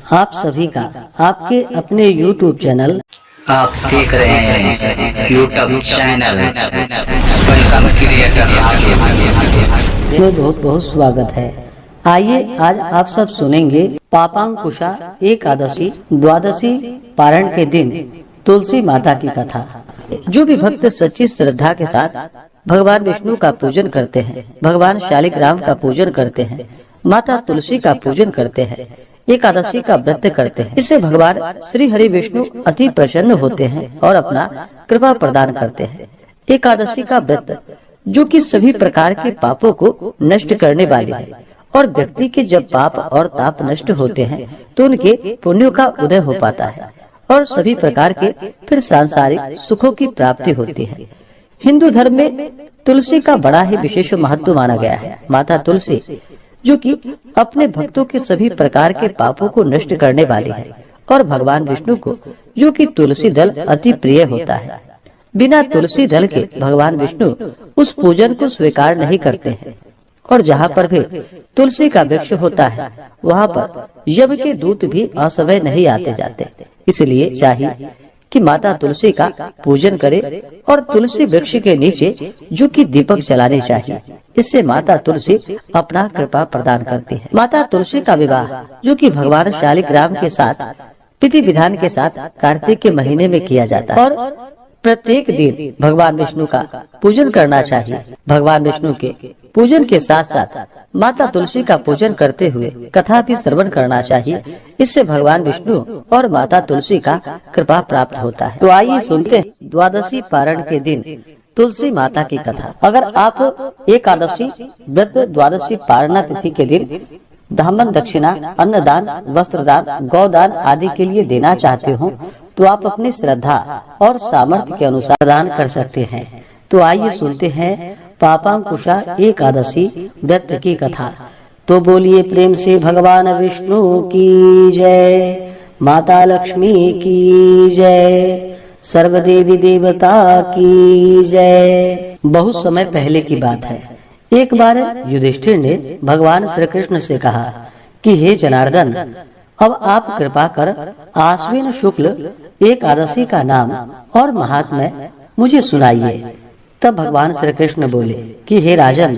आप सभी का आपके अपने YouTube चैनल आप देख रहे हैं यूट्यूब चैनल वेलकम क्रिएटर में बहुत बहुत स्वागत है। आइए आज आप सब सुनेंगे पापांकुशा एकादशी द्वादशी पारण के दिन तुलसी माता की कथा। जो भी भक्त सच्ची श्रद्धा के साथ भगवान विष्णु का पूजन करते हैं, भगवान शालिग्राम का पूजन करते हैं, माता तुलसी का पूजन करते हैं, एकादशी का व्रत करते हैं, इससे भगवान श्री हरि विष्णु अति प्रसन्न होते हैं और अपना कृपा प्रदान करते हैं। एकादशी का व्रत जो कि सभी प्रकार के पापों को नष्ट करने वाली है और व्यक्ति के जब पाप और ताप नष्ट होते हैं तो उनके पुण्यों का उदय हो पाता है और सभी प्रकार के फिर सांसारिक सुखों की प्राप्ति होती है। हिंदू धर्म में तुलसी का बड़ा ही विशेष महत्व माना गया है। माता तुलसी जो कि अपने भक्तों के सभी प्रकार के पापों को नष्ट करने वाली है और भगवान विष्णु को जो कि तुलसी दल अति प्रिय होता है। बिना तुलसी दल के भगवान विष्णु उस पूजन को स्वीकार नहीं करते हैं और जहाँ पर भी तुलसी का वृक्ष होता है वहाँ पर यम के दूत भी असमय नहीं आते जाते। इसलिए चाहिए कि माता तुलसी का पूजन करे और तुलसी वृक्ष के नीचे जो कि दीपक जलाने चाहिए। इससे माता तुलसी अपना कृपा प्रदान करती है। माता तुलसी का विवाह जो कि भगवान शालिग्राम के साथ विधि विधान के साथ कार्तिक के महीने में किया जाता है और प्रत्येक दिन भगवान विष्णु का पूजन करना चाहिए। भगवान विष्णु के पूजन के साथ साथ माता तुलसी का पूजन करते हुए कथा भी श्रवण करना चाहिए। इससे भगवान विष्णु और माता तुलसी का कृपा प्राप्त होता है। तो आइए सुनते हैं द्वादशी पारण के दिन तुलसी माता की कथा। अगर आप एकादशी व्रत द्वादशी पारणा तिथि के दिन ब्राह्मण दक्षिणा, अन्नदान, वस्त्रदान, गौदान आदि के लिए देना चाहते हो तो आप अपनी श्रद्धा और सामर्थ्य के अनुसार दान कर सकते हैं। तो आइए सुनते हैं पापांकुशा एकादशी व्रत की कथा। तो बोलिए प्रेम से भगवान विष्णु की जय, माता लक्ष्मी की जय, सर्वदेवी देवता की जय। बहुत समय पहले की बात है। एक बार युधिष्ठिर ने भगवान श्री कृष्ण से कहा कि हे जनार्दन, अब आप कृपा कर आश्विन शुक्ल एकादशी का नाम और महात्म्य मुझे सुनाइए। तब भगवान श्री कृष्ण बोले कि हे राजन,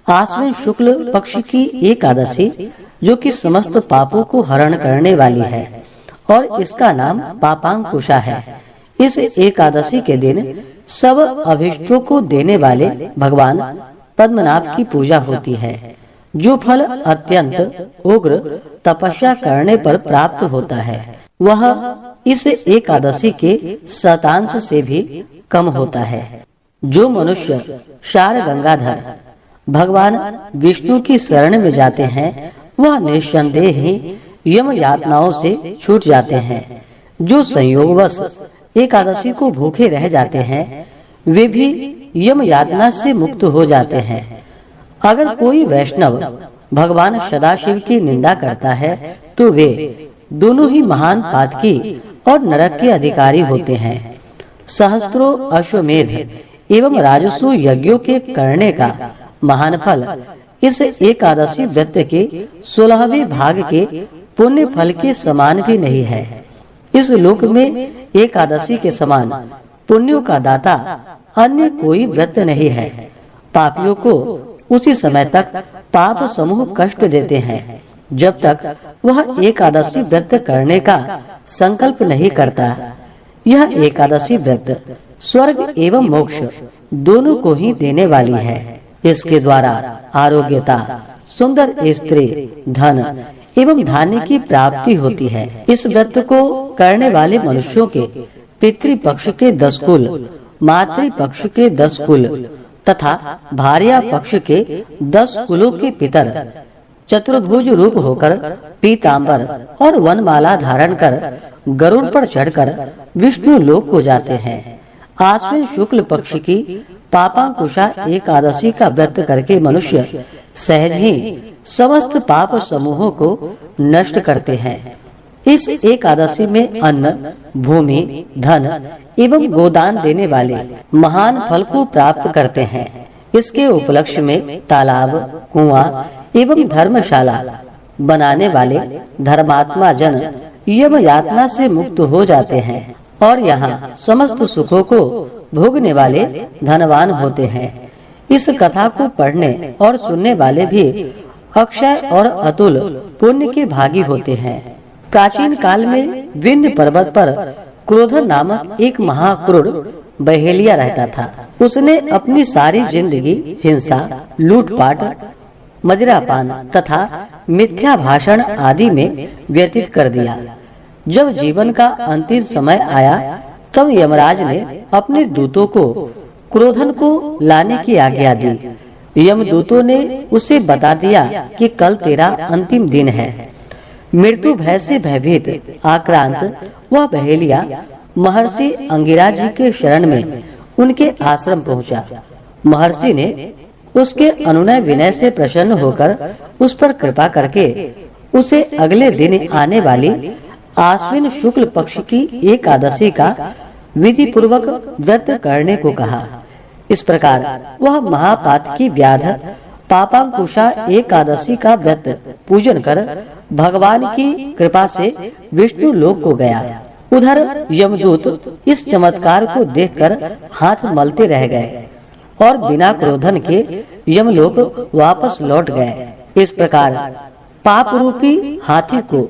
आश्विन शुक्ल पक्ष की एकादशी जो कि समस्त पापों को हरण करने वाली है और इसका नाम पापांकुशा है। इस एकादशी के दिन सब अभिष्टों को देने वाले भगवान पद्मनाभ की पूजा होती है, जो फल अत्यंत उग्र तपस्या करने पर प्राप्त होता है वह इस एकादशी के शतांश से भी कम होता है। जो मनुष्य शार गंगाधर भगवान विष्णु की शरण में जाते हैं वह निस्संदेह ही यम यातनाओं से छूट जाते हैं। जो संयोगवश एकादशी को भूखे रह जाते हैं वे भी यम यातना से मुक्त हो जाते हैं। अगर कोई वैष्णव भगवान सदाशिव की निंदा करता है तो वे दोनों ही महान पातकी और नरक के अधिकारी होते हैं। सहस्त्रों अश्वमेध एवं राजसु यज्ञों के करने का महान फल इस एकादशी व्रत के 16वें भाग के पुण्य फल के समान भी नहीं है। इस लोक में एकादशी के समान पुण्यों का दाता अन्य कोई व्रत नहीं है। पापियों को उसी समय तक पाप समूह कष्ट देते हैं जब तक वह एकादशी व्रत करने का संकल्प नहीं करता। यह एकादशी व्रत स्वर्ग एवं मोक्ष दोनों को ही देने वाली है। इसके द्वारा आरोग्यता, सुंदर स्त्री, धन एवं धान्य की प्राप्ति होती है। इस व्रत को करने वाले मनुष्यों के पितृपक्ष के 10 कुल, मातृपक्ष के 10 कुल तथा भार्या पक्ष के 10 कुलों के पितर चतुर्भुज रूप होकर पीतांबर और वनमाला धारण कर गरुड़ पर चढ़कर विष्णु लोक को जाते हैं। आश्विन शुक्ल पक्ष की पापांकुशा एकादशी का व्रत करके मनुष्य सहज ही समस्त पाप समूहों को नष्ट करते हैं। इस एकादशी में अन्न, भूमि, धन एवं गोदान देने वाले महान फल को प्राप्त करते हैं। इसके उपलक्ष्य में तालाब, कुआं एवं धर्मशाला बनाने वाले धर्मात्मा जन यम यातना से मुक्त हो जाते हैं और यहाँ समस्त सुखों को भोगने वाले धनवान होते हैं। इस कथा को पढ़ने और सुनने वाले भी अक्षय और अतुल पुण्य के भागी होते हैं। प्राचीन काल में विंध्य पर्वत पर क्रोधन नामक एक महाक्रूर बहेलिया रहता था। उसने अपनी सारी जिंदगी हिंसा, लूटपाट, मदिरापान तथा मिथ्या भाषण आदि में व्यतीत कर दिया। जब जीवन का अंतिम समय आया तब यमराज ने अपने दूतों को क्रोधन को लाने की आज्ञा दी। यमदूतों ने उसे बता दिया कि कल तेरा अंतिम दिन है। मृत्यु भय से भयभीत आक्रांत वह बहेलिया महर्षि अंगिरा जी के शरण में उनके आश्रम पहुंचा। महर्षि ने उसके अनुनय विनय से प्रसन्न होकर उस पर कृपा करके उसे अगले दिन आने वाली आश्विन शुक्ल पक्ष की एकादशी का विधि पूर्वक व्रत करने को कहा। इस प्रकार वह महापातकी व्याध पापांकुशा एकादशी का व्रत पूजन कर भगवान की कृपा से विष्णु लोक को गया। उधर यमदूत इस चमत्कार को देखकर हाथ मलते रह गए और बिना क्रोधन के यमलोक वापस लौट गए। इस प्रकार पाप रूपी हाथी को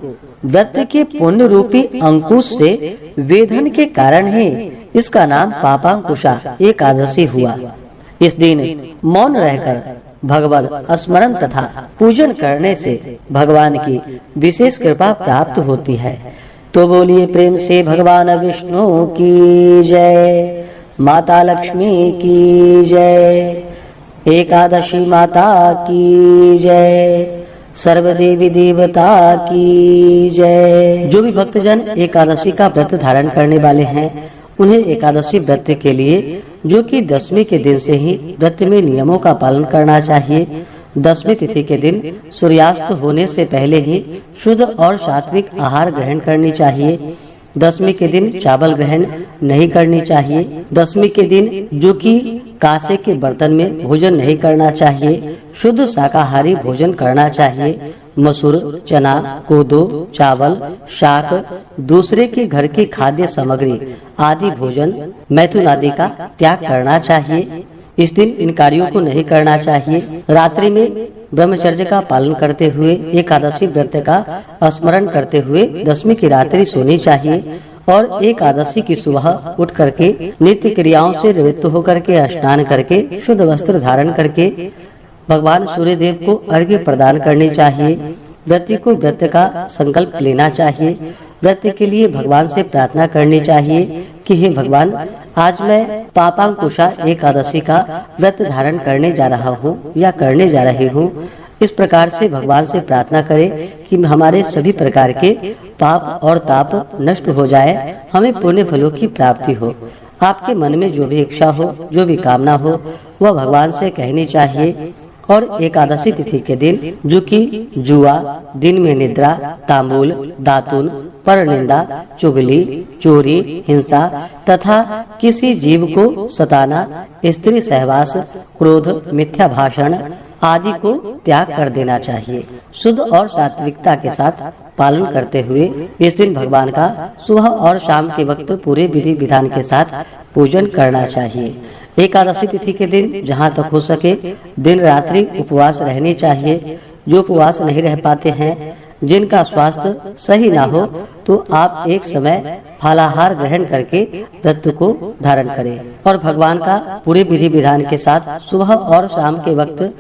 व्रत के पुण्य रूपी अंकुश से वेधन के कारण ही इसका नाम पापांकुशा एकादशी हुआ। इस दिन मौन रहकर भगवत स्मरण तथा पूजन करने से भगवान की विशेष कृपा प्राप्त होती है। तो बोलिए प्रेम से भगवान विष्णु की जय, माता लक्ष्मी की जय, एकादशी माता की जय, सर्वदेवी देवता की जय। जो भी भक्तजन एकादशी का व्रत धारण करने वाले हैं उन्हें एकादशी व्रत के लिए, जो कि दशमी के दिन से ही व्रत में नियमों का पालन करना चाहिए। दशमी तिथि के दिन सूर्यास्त होने से पहले ही शुद्ध और सात्विक आहार ग्रहण करनी चाहिए। दशमी के दिन चावल ग्रहण नहीं करनी चाहिए। दशमी के दिन जो कि कांसे के बर्तन में भोजन नहीं करना चाहिए। शुद्ध शाकाहारी भोजन करना चाहिए। मसूर, चना, कोदो, चावल, शाक, दूसरे के घर की खाद्य सामग्री आदि भोजन, मैथुन आदि का त्याग करना चाहिए। इस दिन इन कार्यों को नहीं करना चाहिए। रात्रि में ब्रह्मचर्य का पालन करते हुए एकादशी व्रत का स्मरण करते हुए दशमी की रात्रि सोनी चाहिए और एकादशी की सुबह उठ करके नित्य क्रियाओं से निवृत्त होकर के स्नान करके शुद्ध वस्त्र धारण करके भगवान सूर्य देव को अर्घ्य प्रदान करनी चाहिए। व्यक्ति को व्रत का संकल्प लेना चाहिए। व्रत के लिए भगवान से प्रार्थना करनी चाहिए कि हे भगवान, आज मैं पापांकुशा एकादशी का व्रत धारण करने जा रहा हूँ या करने जा रही हूँ। इस प्रकार से भगवान से प्रार्थना करें कि हमारे सभी प्रकार के पाप और ताप नष्ट हो जाए, हमें पुण्य फलों की प्राप्ति हो। आपके मन में जो भी इच्छा हो, जो भी कामना हो, वह भगवान से कहनी चाहिए। और एकादशी तिथि के दिन जो कि जुआ, दिन में निद्रा, तांबूल, दातुन, परनिंदा, चुगली, चोरी, हिंसा तथा किसी जीव को सताना, स्त्री सहवास, क्रोध, मिथ्या भाषण आदि को त्याग कर देना चाहिए। शुद्ध और सात्विकता के साथ पालन करते हुए इस दिन भगवान का सुबह और शाम के वक्त पूरे विधि विधान के साथ पूजन करना चाहिए। एकादशी तिथि के दिन जहाँ तक हो सके दिन रात्रि उपवास रहनी चाहिए। जो उपवास नहीं रह पाते हैं, जिनका स्वास्थ्य सही ना हो, तो आप एक समय फलाहार ग्रहण करके व्रत को धारण करें और भगवान का पूरे विधि विधान के साथ सुबह और शाम के वक्त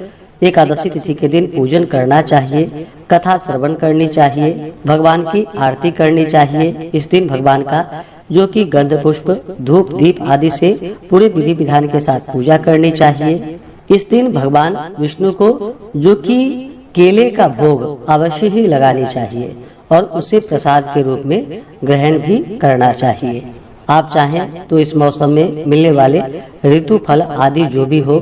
एकादशी तिथि के दिन पूजन करना चाहिए। कथा श्रवण करनी चाहिए। भगवान की आरती करनी चाहिए। इस दिन भगवान का जो कि गंध पुष्प, धूप, दीप आदि से पूरे विधि विधान के साथ पूजा करनी चाहिए। इस दिन भगवान विष्णु को जो कि केले का भोग अवश्य ही लगानी चाहिए और उसे प्रसाद के रूप में ग्रहण भी करना चाहिए। आप चाहें तो इस मौसम में मिलने वाले ऋतु फल आदि जो भी हो,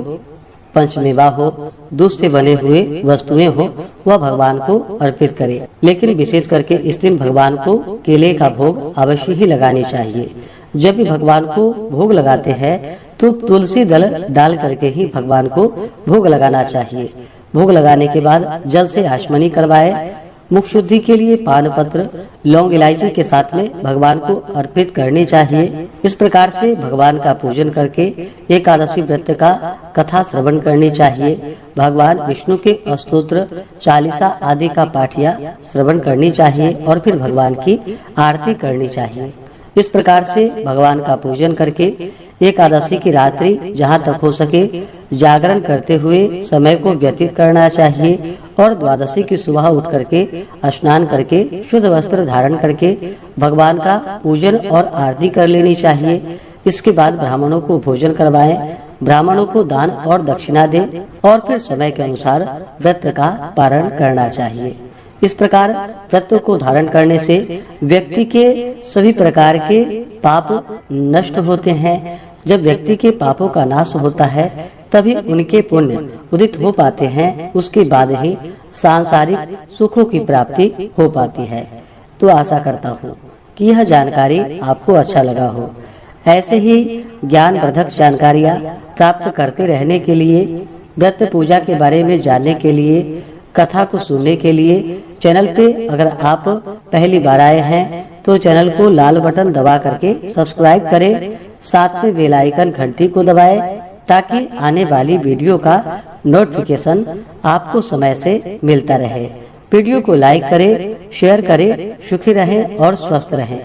पंचमेवा हो, दूध से बने हुए वस्तुएं हो, वह भगवान को अर्पित करें। लेकिन विशेष करके इस दिन भगवान को केले का भोग अवश्य ही लगानी चाहिए। जब भी भगवान को भोग लगाते हैं तो तुलसी दल डाल करके ही भगवान को भोग लगाना चाहिए। भोग लगाने के बाद जल से आचमनी करवाए मुख शुद्धि के लिए पान पत्र, लौंग, इलायची के साथ में भगवान को अर्पित करनी चाहिए। इस प्रकार से भगवान का पूजन करके एकादशी व्रत का कथा श्रवण करनी चाहिए। भगवान विष्णु के स्तोत्र, चालीसा आदि का पाठ या श्रवण करनी चाहिए और फिर भगवान की आरती करनी चाहिए। इस प्रकार से भगवान का पूजन करके एकादशी की रात्रि जहाँ तक हो सके जागरण करते हुए समय को व्यतीत करना चाहिए और द्वादशी की सुबह उठ करके स्नान करके शुद्ध वस्त्र धारण करके भगवान का पूजन और आरती कर लेनी चाहिए। इसके बाद ब्राह्मणों को भोजन करवाएं, ब्राह्मणों को दान और दक्षिणा दें और फिर समय के अनुसार व्रत का पारण करना चाहिए। इस प्रकार व्रत को धारण करने से व्यक्ति के सभी प्रकार के पाप नष्ट होते हैं। जब व्यक्ति के पापों का नाश होता है तभी उनके पुण्य उदित हो पाते हैं। उसके बाद ही सांसारिक सुखों की प्राप्ति हो पाती है। तो आशा करता हूँ कि यह जानकारी आपको अच्छा लगा हो। ऐसे ही ज्ञानवर्धक जानकारियाँ प्राप्त करते रहने के लिए, व्रत पूजा के बारे में जानने के लिए, कथा को सुनने के लिए चैनल पे अगर आप पहली बार आए हैं तो चैनल को लाल बटन दबा करके सब्सक्राइब करें, साथ में बेल आइकन घंटी को दबाएं ताकि आने वाली वीडियो का नोटिफिकेशन आपको समय से मिलता रहे। वीडियो को लाइक करें, शेयर करें। सुखी रहें और स्वस्थ रहें।